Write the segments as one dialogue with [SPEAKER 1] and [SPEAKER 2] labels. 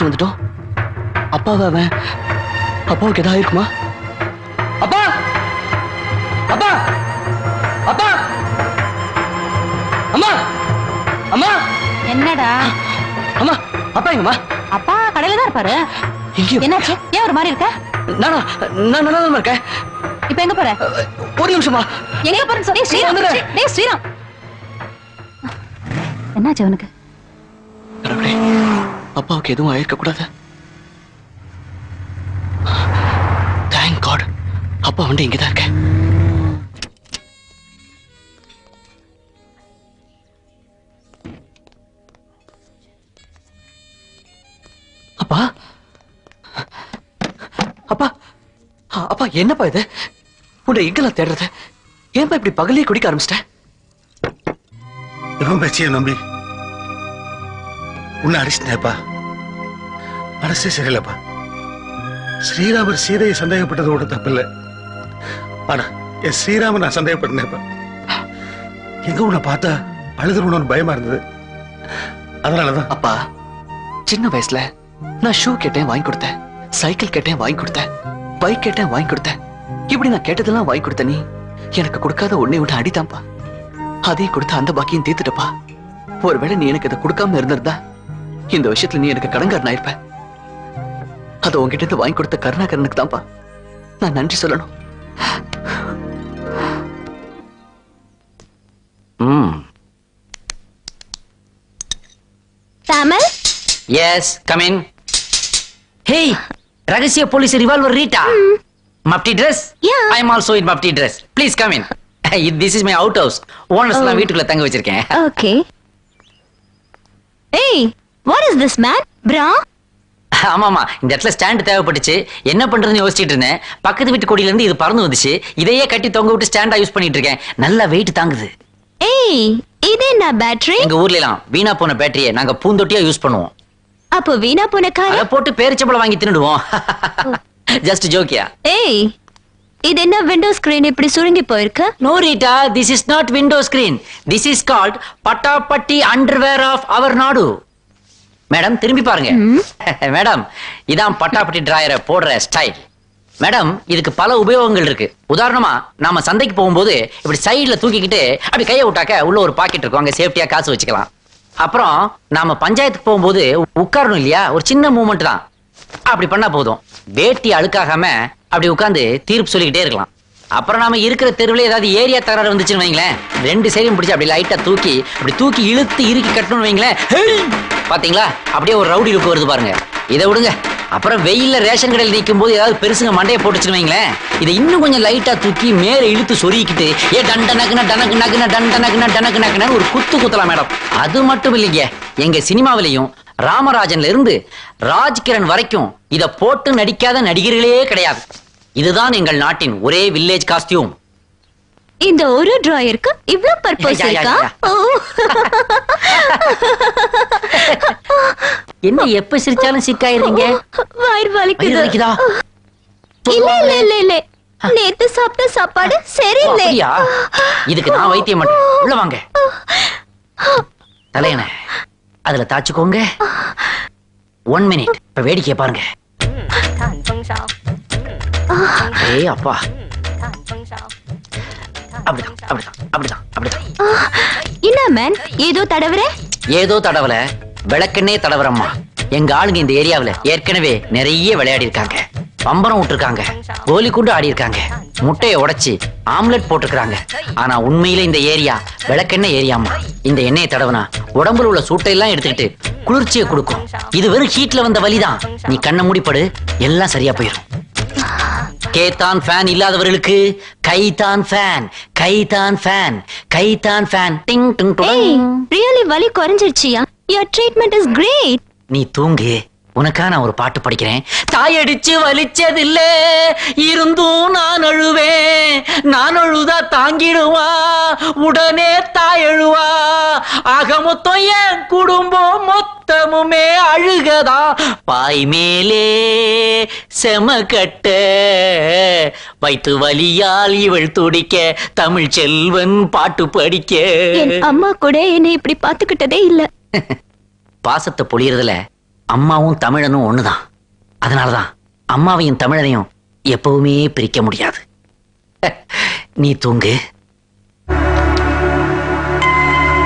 [SPEAKER 1] வந்துட்டோம். அப்பாவை அவன் அப்பாவுக்கு எதாவது இருக்குமா? அப்பா அப்பா அப்பா அம்மா அம்மா
[SPEAKER 2] என்னடா?
[SPEAKER 1] அம்மா அப்பா எங்கம்மா?
[SPEAKER 2] அப்பா கடையில தான் இருப்பாரு. என்னாச்சு? ஏன் ஒரு மாதிரி இருக்க?
[SPEAKER 1] நானா நான் நல்லா தான் இருக்கேன்.
[SPEAKER 2] இப்ப எங்க போற?
[SPEAKER 1] ஒரு நிமிஷமா.
[SPEAKER 2] எங்க போறேன்னு சொல்லி ஸ்ரீராம். டேய் ஸ்ரீராம், என்னாச்சு அவனுக்கு?
[SPEAKER 1] கடவுளே, அப்பாவுக்கு எதுவும் ஆயிருக்க கூடாது. தேங்க் காட், அப்பா வந்து இங்கதான் இருக்க. அப்பா அப்பா அப்பா, என்னப்பா இது? உன்னை எங்கெல்லாம் தேடுறது? ஏன்பா இப்படி பகலே குடிக்க ஆரம்பிச்சிட்ட?
[SPEAKER 3] இவன் பேச்சிய நம்பி உன்னை அடிச்சிட்டேப்பா. மனசே சரியில்லப்பா. ஸ்ரீராமர் சீதையை சந்தேகப்பட்டதோட தப்பில்லை. ஆனா என் ஸ்ரீராமன் நான் சந்தேகப்பட்டேன்ப்பா. எங்க உன்னை பார்த்தா அழுதுருன்னு பயமா இருந்தது. அதனாலதான்
[SPEAKER 1] அப்பா, சின்ன வயசுல நான் ஷூ கேட்டேன் வாங்கி கொடுத்தேன், சைக்கிள் கேட்டேன் வாங்கி கொடுத்தேன், பைக் கேட்டேன் வாங்கி கொடுத்தேன். இப்படி நான் கேட்டதெல்லாம் வாங்கி கொடுத்த நீ எனக்கு கொடுக்காத ஒண்ணே ஒண்ணு அடித்தான்ப்பா. அதையும் கொடுத்த அந்த பாக்கியம் தீர்த்துட்டப்பா. ஒருவேளை நீ எனக்கு இதை கொடுக்காம இருந்திருந்தா இந்த விஷயத்துல நீ எனக்கு கடன்காரன் ஆயிருப்ப. அதை உங்ககிட்ட இருந்து வாங்கி கொடுத்த கருணாகரனுக்கு தான்ப்பா நான் நன்றி சொல்லணும்.
[SPEAKER 2] Thamal?
[SPEAKER 4] Yes, come in. Hey, ரகசிய police revolver Rita. Mufti dress?
[SPEAKER 2] Yeah.
[SPEAKER 4] I am also in mapti dress. Please come in. This is my outhouse. Owners எல்லாம் வீட்டுக்குள்ள தங்க வச்சிருக்கேன்.
[SPEAKER 2] Okay. Hey, what is this man? Bra?
[SPEAKER 4] ஆமாமா, இந்த இடத்துல stand தேவைப்பட்டுச்சு. என்ன பண்றதுன்னு யோசிச்சுட்டு இருந்தேன். பக்கத்து வீட்டு கொடியில இருந்து இது பறந்து வந்துச்சு. இதையே கட்டி தொங்க விட்டு ஸ்டாண்டா யூஸ் பண்ணிட்டு இருக்கேன். நல்ல வெயிட் தாங்குது.
[SPEAKER 2] ஏய், இது என்ன பேட்டரி?
[SPEAKER 4] எங்க ஊர்ல எல்லாம் வீணா போன பேட்டரியை நாங்க பூந்தொட்டியா யூஸ் பண்ணுவோம்.
[SPEAKER 2] அப்போ வீணா போன கார
[SPEAKER 4] அத போட்டு பேரிச்சம்பளம் வாங்கி தின்னுடுவோம். ஜஸ்ட் ஜோக்கியா.
[SPEAKER 2] ஏய், இது என்ன விண்டோ ஸ்கிரீன் இப்படி சுருங்கி போயிருக்கு?
[SPEAKER 4] No Rita, this is not window screen. This is called Patapatti underwear of our Nadu. Madam திரும்பி பாருங்க. மேடம், இதான் பட்டாப்பட்டி டிராயரை போடுற ஸ்டைல். மேடம், இதுக்கு பல உபயோகங்கள் இருக்கு. உதாரணமா, நாம சந்தைக்கு போகும்போது இப்படி சைடுல தூக்கிக்கிட்டு அப்படி கையை விட்டாக்க உள்ள ஒரு பாக்கெட் இருக்கும், அங்க சேஃப்டியா காசு வச்சுக்கலாம். அப்புறம் நாம பஞ்சாயத்துக்கு போகும்போது உட்காரணும் இல்லையா, ஒரு சின்ன மூமெண்ட் தான். அப்படி பண்ணா போதும், வேட்டி அழுக்காகாம அப்படி உட்கார்ந்து தீர்ப்பு சொல்லிக்கிட்டே இருக்கலாம். அப்புறம் நாம இருக்கிற தெருவில் ஏதாவது ஏரியா தகராறு வந்துச்சுன்னு வைங்களேன், ரெண்டு சைடும் பிடிச்சி அப்படி லைட்டா அப்படி தூக்கி இழுத்து இறுக்கி கட்டணும்னு வைங்களேன், பாத்தீங்களா அப்படியே ஒரு ரவுடி லுக்கு வருது பாருங்க. இதை விடுங்க. அப்புறம் வெயில்ல ரேஷன் கடையில் நிற்கும் போது ஏதாவது பெருசுங்க மண்டையை போட்டுச்சுன்னு வைங்களேன், இதை இன்னும் கொஞ்சம் லைட்டா தூக்கி மேல இழுத்து சொருகிக்கிட்டு ஏ டண்ட நக்குன டனக்கு நக்குன டண்ட நக்குன டனக்கு நக்குன்னு ஒரு குத்து குத்தலாம் மேடம். அது மட்டும் இல்லைங்க, எங்க சினிமாவிலையும் ராமராஜன்ல இருந்து ராஜ்கிரண் வரைக்கும் இத போட்டு நடிக்காத நடிகர்களே கிடையாது. இதுதான் எங்கள் நாட்டின் ஒரே வில்லேஜ் காஸ்டியூம்.
[SPEAKER 2] இந்த ஒரு டிராயருக்கு இவ்ளோ பர்பஸ் இருக்கா?
[SPEAKER 4] என்ன எப்ப சிரிச்சாலும் சிக்காயிருங்க?
[SPEAKER 2] வயிறு வலிக்குது.
[SPEAKER 4] வலிக்குதா?
[SPEAKER 2] இல்ல இல்ல இல்ல இல்ல, நேத்து சாப்பிட்ட சாப்பாடு சரியில்லை.
[SPEAKER 4] அப்படியா? இதுக்கு நான் வைத்தியம் பண்றேன். உள்ள வாங்க. தலையணை அதுல தாச்சுக்கோங்க. 1 minute. இப்ப வேடிக்கைய பாருங்க. ஏய் அப்பா, அப்படிதான் அப்படிதான் அப்படிதான் அப்படிதான்.
[SPEAKER 2] என்ன மேன், ஏதோ தடவற?
[SPEAKER 4] ஏதோ தடவல, விளக்கெண்ணே தடவரம்மா. எங்க ஆளுங்க இந்த ஏரியாவுல ஏற்கனவே நிறைய விளையாடி இருக்காங்க. பம்பரம் விட்டுருக்காங்க, கோலி குண்டு ஆடி இருக்காங்க, முட்டையை உடைச்சு ஆம்லெட் போட்டுருக்காங்க. ஆனா உண்மையில இந்த ஏரியா விளக்கெண்ணெய் ஏரியாமா. இந்த எண்ணெயை தடவனா உடம்புல உள்ள சூட்டையெல்லாம் எடுத்துக்கிட்டு குளிர்ச்சியை கொடுக்கும். இது வெறும் ஹீட்ல வந்த வலிதான். நீ கண்ணை மூடிப்படு, எல்லாம் சரியா போயிடும். கேத்தான் ஃபேன் இல்லாதவர்களுக்கு கைதான் ஃபேன், கைதான் ஃபேன், கைதான் ஃபேன். டிங் டிங் டிங்.
[SPEAKER 2] ரியலி வலி குறைஞ்சிருச்சியா? Your treatment is great.
[SPEAKER 4] நீ தூங்கு, உனக்கா நான் ஒரு பாட்டு படிக்கிறேன். தாயடிச்சு வலிச்சதில்ல, இருந்தும் நான் அழுவேன். நான் அழுதா தாங்கிடுவா, உடனே தாயழுவா. ஆக மொத்தம் என் குடும்பம் மொத்தமுமே அழுகதா. பாய் மேலே செமக்கட்ட வைத்து வலியால் இவள் துடிக்க, தமிழ் செல்வன் பாட்டு படிக்க.
[SPEAKER 2] என் அம்மா கூட என்னை இப்படி பாத்துக்கிட்டதே இல்ல.
[SPEAKER 4] பாசத்தை பொழியறதுல அம்மாவும் தமிழனும் ஒண்ணுதான். அதனாலதான் அம்மாவையும் தமிழனையும் எப்பவுமே பிரிக்க முடியாது. நீ தூங்கு.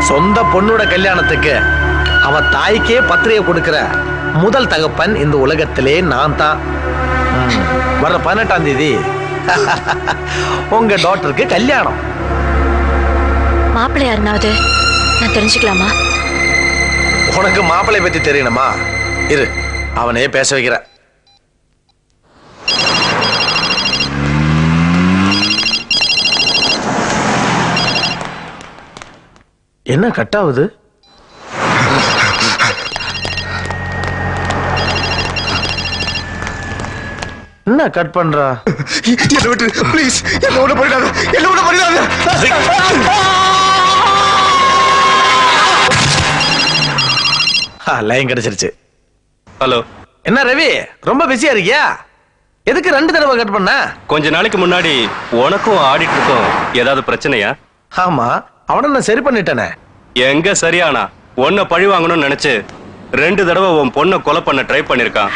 [SPEAKER 5] சொந்த பொண்ணோட கல்யாணத்துக்கு அவ தாய்க்கே பத்திரிகை கொடுக்கிற முதல் தகப்பன் இந்த உலகத்திலே நான் தான். வர 18ஆம் தேதி உங்க டாக்டருக்கு கல்யாணம்.
[SPEAKER 2] மாப்பிள்ளை யாருனாவது நான் தெரிஞ்சுக்கலாமா?
[SPEAKER 5] உனக்கு மாப்பிள்ளை பத்தி தெரியணுமா? இரு, அவனே பேச வைக்கிற. என்ன கட் ஆகுது? என்ன கட் பண்றா?
[SPEAKER 3] என்ன விட்டு ப்ளீஸ், என்ன விட போயிடாத, என்ன விட போயிடாத.
[SPEAKER 5] லைன் கிடைச்சிருச்சு.
[SPEAKER 6] ஹலோ,
[SPEAKER 5] என்ன ரவி, ரொம்ப பிஸியா இருக்கியா? எதுக்கு 2 தடவை கட் பண்ண?
[SPEAKER 6] கொஞ்ச நாளைக்கு முன்னாடி உனக்கும் ஆடிட்டருக்கும் ஏதாவது பிரச்சனையா?
[SPEAKER 5] ஆமா, அவனை நான் சரி பண்ணிட்டேனே.
[SPEAKER 6] எங்க சரியானா? உன்னை பழி வாங்கணும்னு நினைச்சு 2 தடவை உன் பொண்ணை கொலை பண்ண ட்ரை பண்ணிருக்கான்.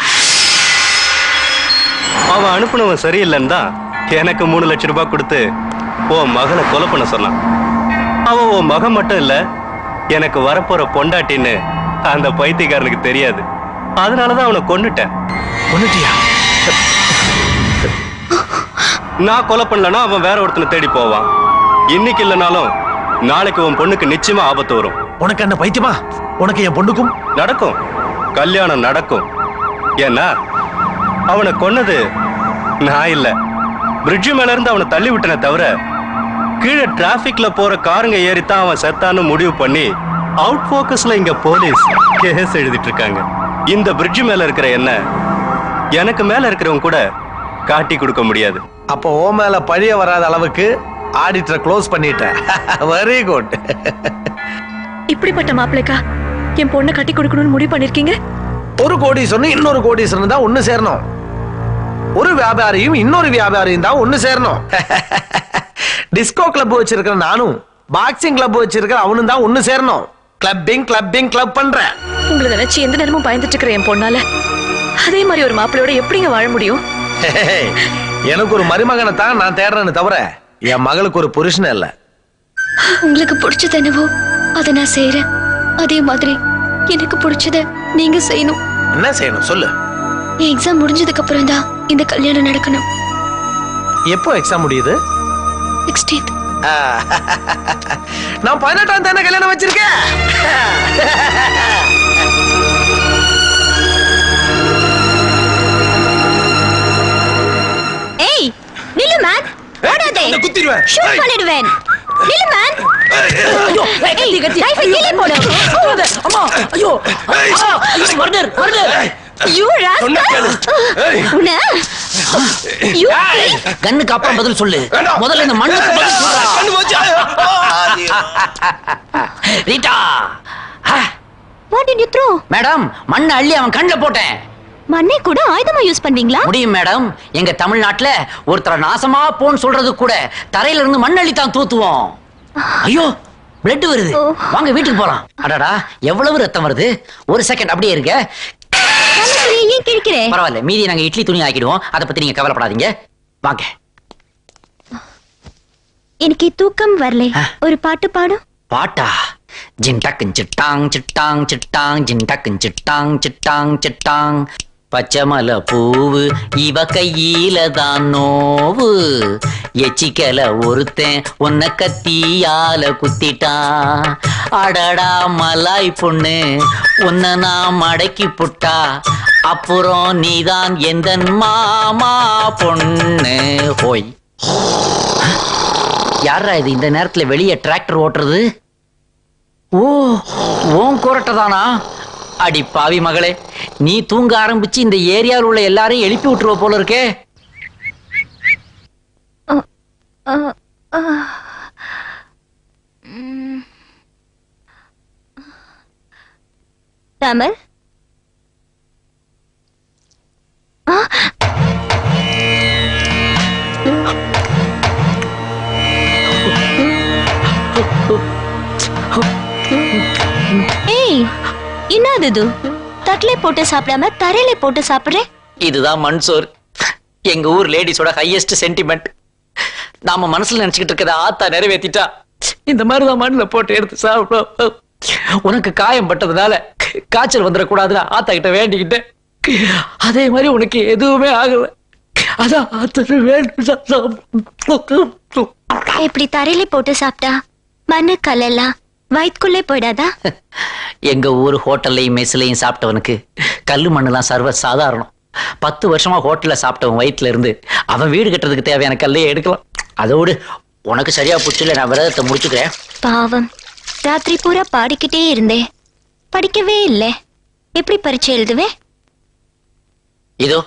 [SPEAKER 6] அவன் அனுப்புனவன் சரியில்லைன்னு தான் எனக்கு 3 லட்சம் ரூபாய் கொடுத்து உன் மகனை கொலை பண்ண சொன்னான். அவன் உன் மகன் மட்டும் இல்ல, எனக்கு வரப்போற பொண்டாட்டின்னு அந்த பைத்தியக்காரனுக்கு தெரியாது. அதனாலதான் அவனை கொன்னுட்டேன்.
[SPEAKER 5] கொன்னுட்டியா?
[SPEAKER 6] நான் கொலை பண்ணலன்னா அவன் வேற ஒருத்தனை தேடி போவான். இன்னைக்கு இல்லைனாலும் நாளைக்கு உன் பொண்ணுக்கு நிச்சயமா ஆபத்து வரும்.
[SPEAKER 5] உனக்கு என்ன பைத்தியமா? உனக்கு என் பொண்ணுக்கும்
[SPEAKER 6] நடக்கும், கல்யாணம் நடக்கும். ஏன்னா அவனை கொன்னது நான் இல்ல, பிரிட்ஜ் மேல இருந்து அவனை தள்ளி விட்டனே தவிர கீழே டிராபிக்ல போற காருங்க ஏறித்தான் அவன் செத்தான்னு முடிவு பண்ணி அவுட் போக்கஸ்ல இங்க போலீஸ் கேஸ் எழுதிட்டு இருக்காங்க. இந்த பிரிட்ஜ் மேல இருக்கிற என்ன எனக்கு மேல இருக்கிறவங்க கூட காட்டி கொடுக்க முடியாது.
[SPEAKER 5] அப்போ ஓ மேல பழிய வராத அளவுக்கு ஆடிட்டரை க்ளோஸ் பண்ணிட்ட. Very good.
[SPEAKER 2] இப்படிப்பட்ட மாப்பிள்ளைக்கா என் பொண்ணை கட்டி கொடுக்கணும்னு முடிவு பண்ணிருக்கீங்க?
[SPEAKER 5] ஒரு கோடீஸ்வரன் இன்னொரு கோடீஸ்வரன் தான் ஒண்ணு சேரணும். ஒரு வியாபாரியும் இன்னொரு வியாபாரியும் தான் ஒண்ணு சேரணும். டிஸ்கோ கிளப் வச்சிருக்கிற நானும் பாக்ஸிங் கிளப் வச்சிருக்கிற அவனும் தான் ஒண்ணு சேரணும். கிளப் பண்ற.
[SPEAKER 2] உங்களை நினைச்சு எந்த நேரமும் பயந்துட்டு இருக்கிற என் பொண்ணால அதே மாதிரி ஒரு மாப்பிள்ளையோட எப்படிங்க வாழ முடியும்?
[SPEAKER 5] எனக்கு ஒரு மருமகனை தான் நான் தேடுறேன்னு தவிர என் மகளுக்கு ஒரு புருஷன் இல்ல.
[SPEAKER 2] உங்களுக்கு பிடிச்சது என்னவோ அதை நான் செய்யறேன். அதே மாதிரி எனக்கு பிடிச்சத நீங்க செய்யணும்.
[SPEAKER 5] என்ன செய்யணும் சொல்லு.
[SPEAKER 2] எக்ஸாம் முடிஞ்சதுக்கு அப்புறம் தான் இந்த கல்யாணம் நடக்கணும்.
[SPEAKER 5] எப்போ எக்ஸாம் முடியுது?
[SPEAKER 2] 16th.
[SPEAKER 5] நான் 18ஆம் தேதி கல்யாணம் வச்சிருக்கேன்.
[SPEAKER 2] ஏய் நில்லு மேன், ஓடாதே.
[SPEAKER 5] குத்திடுவேன்.
[SPEAKER 2] ஷூட் பண்ணிடுவேன். நில்லு மேன். ஐயோ கத்தி கத்தி ரைஃபிள் கீழே போடு. அம்மா ஐயோ மர்டர் மர்டர். You rascal. உன்ன யூ
[SPEAKER 4] கண்ணுக்கு அப்புறம் பதில் சொல்லு. முதல்ல இந்த மண்ணுக்கு பதில் சொல்றா. Rita,
[SPEAKER 2] what did you throw?
[SPEAKER 4] Madam, மண்ணை அள்ளி அவன் கண்ணுல போட்டேன்.
[SPEAKER 2] மண்ணை கூட ஆயுதமா யூஸ் பண்ணுவீங்களா?
[SPEAKER 4] முடியும் மேடம். எங்க தமிழ்நாட்டுல ஒருத்தர் நாசமா போன்னு சொல்றது கூட தரையில இருந்து மண்ணள்ளி தான் தூத்துவோம். ஐயோ பிளட் வருது, வாங்க வீட்டுக்கு போலாம். அடடா எவ்வளவு ரத்தம் வருது. ஒரு செகண்ட் அப்படியே இருக்க.
[SPEAKER 2] ஏன் கிழிக்கிறே?
[SPEAKER 4] பரவாயில்ல, மீதி நாங்க இட்லி துணி ஆக்கிடுவோம். அதை பத்தி நீங்க கவலைப்படாதீங்க. வாங்க.
[SPEAKER 2] எனக்கு தூக்கம் வரல, ஒரு பாட்டு பாடும்.
[SPEAKER 4] பாட்டா? ஜின்டக்கு சிட்டாங் சிட்டாங் சிட்டாங் ஜின்டக்கு சிட்டாங் சிட்டாங் சிட்டாங். பச்சைமலை பூவு இவ கையில தான் நோவு. எச்சிக்கல ஒருத்தன் உன்னை கத்தியால குத்திட்டான். அடடா மலாய் பொண்ணு உன்னை நான் மடக்கி புட்டா. அப்புறம் நீதான் எந்தன் மாமா பொண்ணு. ஹோய், யாரா இது இந்த நேரத்துல வெளியே டிராக்டர் ஓட்டுறது? ஓ, ஓன் கோரட்டதானா? அடி பாவி மகளே, நீ தூங்க ஆரம்பிச்சு இந்த ஏரியாவில் உள்ள எல்லாரையும் எழுப்பி விட்டுருவ போல இருக்கே.
[SPEAKER 2] தமிழ் ஏய் என்னது இது? தட்டிலே போட்டு சாப்பிடாம தரையில போட்டு சாப்பிடுறேன்.
[SPEAKER 4] இதுதான் மன்சோர். எங்க ஊர் லேடிஸோட ஹையஸ்ட் சென்டிமெண்ட். நாம மனசுல நினைச்சுக்கிட்டு இருக்கத ஆத்தா நிறைவேத்திட்டா இந்த மாதிரிதான் மண்ணுல போட்டு எடுத்து சாப்பிடும். உனக்கு காயம் பட்டதுனால காய்ச்சல் வந்துடக்கூடாதுன்னு ஆத்தா கிட்ட வேண்டிக்கிட்டேன். அதே மாதிரி உனக்கு எதுவுமே ஆகல. அதான் ஆத்தா வேண்டும்.
[SPEAKER 2] இப்படி தரையில போட்டு சாப்பிட்டா மண்ணு கல்லெல்லாம் வயிற்றுக்குள்ளே போயிடாதா?
[SPEAKER 4] எங்க ஊர் ஹோட்டல்லையும் மெஸ்லையும் சாப்பிட்டவனுக்கு கல்லு மண்ணுலாம் சர்வ சாதாரணம். 10 வருஷமா ஹோட்டல்ல சாப்பிட்டவன் வயிற்றுல இருந்து அவன் வீடு கட்டுறதுக்கு தேவையான கல்லையே எடுக்கலாம். அதோடு உனக்கு சரியா புடிச்சல, நான் விரதத்தை முடிச்சுக்கிறேன்.
[SPEAKER 2] பாவம், ராத்திரி பூரா பாடிக்கிட்டே இருந்தேன், படிக்கவே இல்லை. எப்படி பரீட்சை எழுதுவேன்?
[SPEAKER 4] இதோ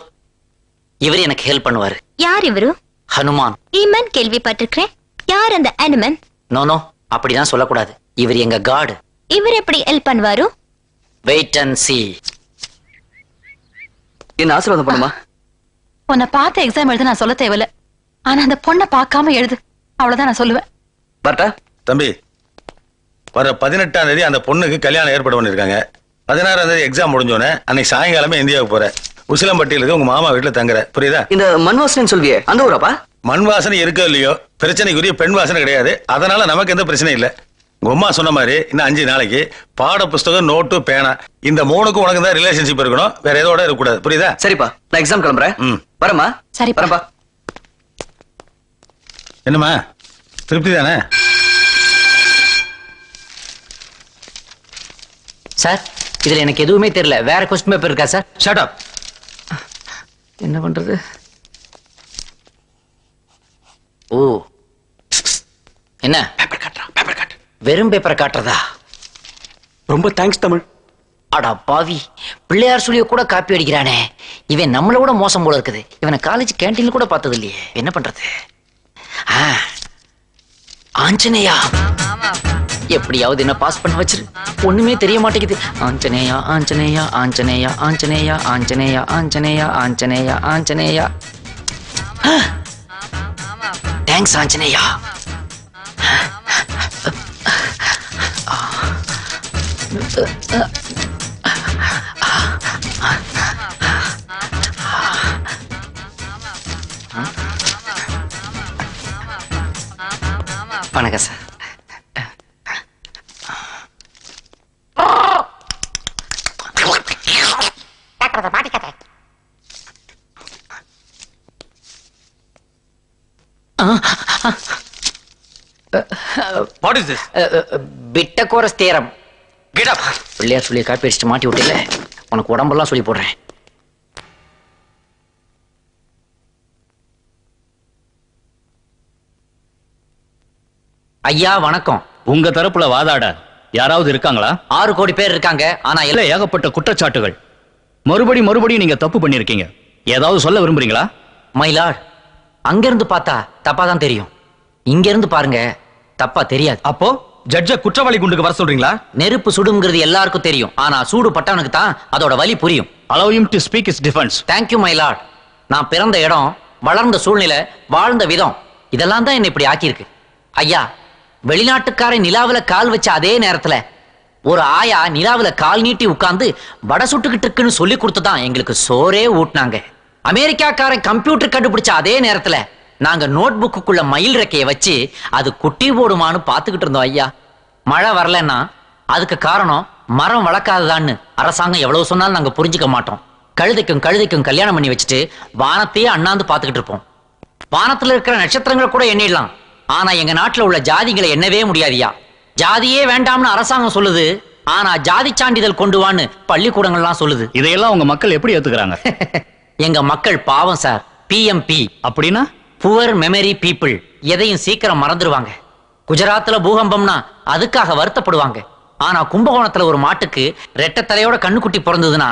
[SPEAKER 4] இவர் எனக்கு ஹெல்ப் பண்ணுவாரு.
[SPEAKER 2] யார் இவரு?
[SPEAKER 4] ஹனுமான்.
[SPEAKER 2] ஈமன் கேள்விப்பட்டிருக்கிறேன். யார் அந்த அனுமன்?
[SPEAKER 4] நோ அப்படிதான் சொல்லக்கூடாது. இவர் எங்க காட்.
[SPEAKER 2] இவர் எப்படி ஹெல்ப் பண்ணுவாரு?
[SPEAKER 4] Wait and see.
[SPEAKER 1] என்ன ஆசீர்வாதம் பண்ணுமா?
[SPEAKER 7] உன்னை பார்த்து எக்ஸாம் எழுத நான் சொல்ல தேவையில்ல. ஆனா அந்த பொண்ணை பார்க்காம எழுது, அவ்வளவுதான் நான் சொல்லுவேன்.
[SPEAKER 1] பரட்டா
[SPEAKER 3] தம்பி, வர 18ஆம் தேதி அந்த பொண்ணுக்கு கல்யாணம் ஏற்பாடு பண்ணிருக்காங்க. 16ஆம் தேதி எக்ஸாம் முடிஞ்சோடனே அன்னைக்கு சாயங்காலமே இந்தியாவுக்கு போற. உசிலம்பட்டியிலுக்கு உங்க மாமா வீட்டுல தங்குற. புரியுதா?
[SPEAKER 1] இந்த மண் வாசனை சொல்வியே அந்த ஊராப்பா?
[SPEAKER 3] மண் வாசனை இருக்கோ இல்லையோ, பிரச்சனைக்குரிய பெண் வாசனை கிடையாது. அதனால நமக்கு எந்த பிரச்சனையும் இல்ல. உங்க அம்மா சொன்ன மாதிரி இன்னும் 5 நாளைக்கு பாட புஸ்தகம், நோட்டு, பேனா இந்த 3க்கும் உனக்கு தான் ரிலேஷன்ஷிப் இருக்கணும். வேற எதோட இருக்கக்கூடாது. புரியுதா?
[SPEAKER 1] சரிப்பா, நான் எக்ஸாம் கிளம்புறேன். வரமா?
[SPEAKER 7] சரிப்பா.
[SPEAKER 1] வரப்பா.
[SPEAKER 3] என்னம்மா, திருப்தி தானே?
[SPEAKER 4] சார், இதுல எனக்கு எதுவுமே தெரியல. வேற கொஸ்டின் பேப்பர் இருக்கா சார்?
[SPEAKER 1] Shut up.
[SPEAKER 4] என்ன பண்றது? ஓ, என்ன
[SPEAKER 1] பேப்பர் காட்டுறா, பேப்பர் காட்டு.
[SPEAKER 4] வெறும் பேப்பரை காட்டுறதா?
[SPEAKER 1] ரொம்ப தேங்க்ஸ் தமிழ்.
[SPEAKER 4] அடா பாவி, பிள்ளையார் சொல்லிய கூட காப்பி அடிக்கிறானே. இவன் நம்மள கூட மோசம் போல இருக்குது. இவனை காலேஜ் கேண்டீன்ல கூட பார்த்தது இல்லையே. என்ன பண்றது? ஆஞ்சநேயா, எப்படியாவது என்ன பாஸ் பண்ண வச்சிரு. ஒண்ணுமே தெரிய மாட்டேங்குது. ஆஞ்சநேயா ஆஞ்சநேயா ஆஞ்சநேயா ஆஞ்சநேயா ஆஞ்சநேயா ஆஞ்சநேயா ஆஞ்சநேயா ஆஞ்சநேயா. தேங்க்ஸ் ஆஞ்சநேயா. வணக்கம் sir.
[SPEAKER 1] What is this?
[SPEAKER 4] Pythagoras theorem.
[SPEAKER 1] Get up.
[SPEAKER 4] Pillaiyar சொல்லி காப்பி அடிச்சுட்டு மாட்டி விட்டல. உனக்கு உடம்பெல்லாம் சொல்லி போடுறேன். ஐயா வணக்கம்.
[SPEAKER 8] உங்க தரப்புல வாதாட யாராவது இருக்காங்களா?
[SPEAKER 4] 6 கோடி பேர் இருக்காங்க. ஆனா
[SPEAKER 8] இல்ல, ஏகப்பட்ட குற்றச்சாட்டுகள். மறுபடியும் நீங்க தப்பு பண்ணிருக்கீங்க. ஏதாவது சொல்ல விரும்புறீங்களா?
[SPEAKER 4] மயிலாட், அங்கிருந்து பார்த்தா தப்பா தான் தெரியும். இங்க இருந்து பாருங்க, தப்பா தெரியாது.
[SPEAKER 8] அப்போ ஜட்ஜ குற்றவாளி குண்டுக்கு வர சொல்றீங்களா?
[SPEAKER 4] நெருப்பு சுடுங்கிறது எல்லாருக்கும் தெரியும். ஆனா சூடு பட்டவனுக்கு தான் அதோட வலி புரியும்.
[SPEAKER 8] Allow him to speak his defense.
[SPEAKER 4] Thank you my lord. நான் பிறந்த இடம், வளர்ந்த சூழ்நிலை, வாழ்ந்த விதம் இதெல்லாம் தான் என்ன இப்படி ஆக்கியிருக்கு. ஐயா, வெளிநாட்டுக்காரன் நிலாவுல கால் வச்ச அதே நேரத்துல ஒரு ஆயா நிலாவுல கால் நீட்டி உட்கார்ந்து வடை சுட்டுக்கிட்டு இருக்குன்னு சொல்லி கொடுத்துதான் எங்களுக்கு சோறே ஊட்டினாங்க. அமெரிக்காக்காரன் கம்ப்யூட்டர் கண்டுபிடிச்ச அதே நேரத்துல நாங்க நோட் புக்குள்ள மயில் ரெக்கைய வச்சு அது குட்டி போடுமான்னு பாத்துக்கிட்டு இருந்தோம். ஐயா, மழை வரலன்னா அதுக்கு காரணம் மரம் வளர்க்காததான்னு அரசாங்கம் எவ்வளவு சொன்னாலும் நாங்க புரிஞ்சுக்க மாட்டோம். கழுதைக்கும் கல்யாணம் பண்ணி வச்சுட்டு வானத்தையே அண்ணாந்து பாத்துக்கிட்டு இருப்போம். வானத்துல இருக்கிற நட்சத்திரங்களை கூட எண்ணிடலாம். ஆனா எங்க நாட்டுல உள்ள ஜாதிகளை எண்ணவே முடியாதியா. ஜாதியே வேண்டாம்னு அரசாங்கம் சொல்லுது. ஆனா ஜாதி சான்றிதழ் கொண்டு வான்னு பள்ளிக்கூடங்கள்லாம் சொல்லுது.
[SPEAKER 8] இதையெல்லாம் உங்க மக்கள் எப்படி ஏத்துக்கிறாங்க?
[SPEAKER 4] எங்க மக்கள் பாவம் சார். PMP
[SPEAKER 8] அப்படின்னா
[SPEAKER 4] புவர் மெமரி பீப்புள். எதையும் சீக்கிரம் மறந்துடுவாங்க. குஜராத்ல பூகம்பம்னா அதுக்காக வருத்தப்படுவாங்க. ஆனா கும்பகோணத்துல ஒரு மாட்டுக்கு ரெட்டை தலையோட கண்ணுக்குட்டி பிறந்ததுன்னா